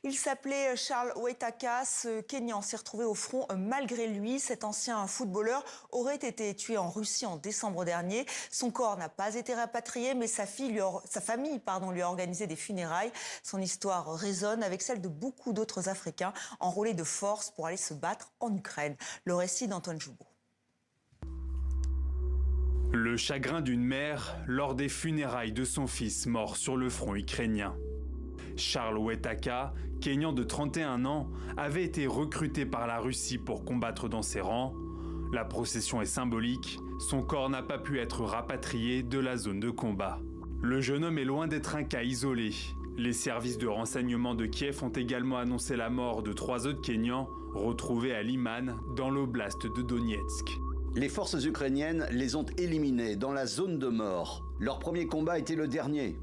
Il s'appelait Charles Waitaka. Ce Kényan s'est retrouvé au front malgré lui. Cet ancien footballeur aurait été tué en Russie en décembre dernier. Son corps n'a pas été rapatrié, mais sa famille lui a organisé des funérailles. Son histoire résonne avec celle de beaucoup d'autres Africains enrôlés de force pour aller se battre en Ukraine. Le récit d'Antoine Joubeau. Le chagrin d'une mère lors des funérailles de son fils mort sur le front ukrainien. Charles Waitaka, Kényan de 31 ans, avait été recruté par la Russie pour combattre dans ses rangs. La procession est symbolique, son corps n'a pas pu être rapatrié de la zone de combat. Le jeune homme est loin d'être un cas isolé. Les services de renseignement de Kiev ont également annoncé la mort de 3 autres Kenyans retrouvés à Liman, dans l'oblast de Donetsk. Les forces ukrainiennes les ont éliminés dans la zone de mort. Leur premier combat était le dernier.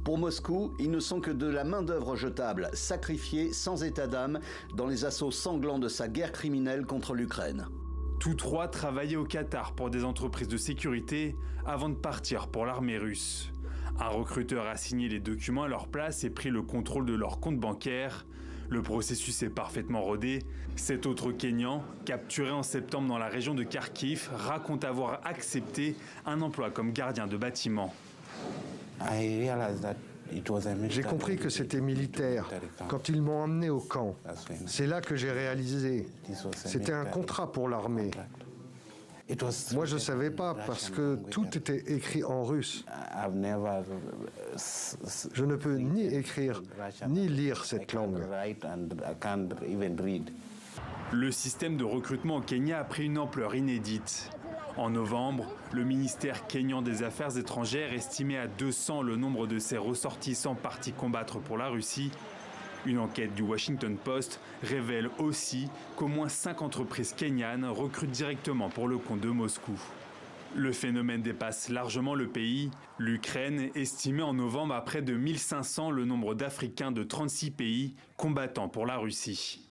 Pour Moscou, ils ne sont que de la main-d'œuvre jetable, sacrifiée sans état d'âme dans les assauts sanglants de sa guerre criminelle contre l'Ukraine. Tous 3 travaillaient au Qatar pour des entreprises de sécurité avant de partir pour l'armée russe. Un recruteur a signé les documents à leur place et pris le contrôle de leur compte bancaire. Le processus est parfaitement rodé. Cet autre Kényan, capturé en septembre dans la région de Kharkiv, raconte avoir accepté un emploi comme gardien de bâtiment. J'ai compris que c'était militaire quand ils m'ont emmené au camp. C'est là que j'ai réalisé. C'était un contrat pour l'armée. Moi, je ne savais pas parce que tout était écrit en russe. Je ne peux ni écrire ni lire cette langue. Le système de recrutement au Kenya a pris une ampleur inédite. En novembre, le ministère kényan des Affaires étrangères estimait à 200 le nombre de ses ressortissants partis combattre pour la Russie. Une enquête du Washington Post révèle aussi qu'au moins 5 entreprises kenyanes recrutent directement pour le compte de Moscou. Le phénomène dépasse largement le pays. L'Ukraine estimait en novembre à près de 1500 le nombre d'Africains de 36 pays combattant pour la Russie.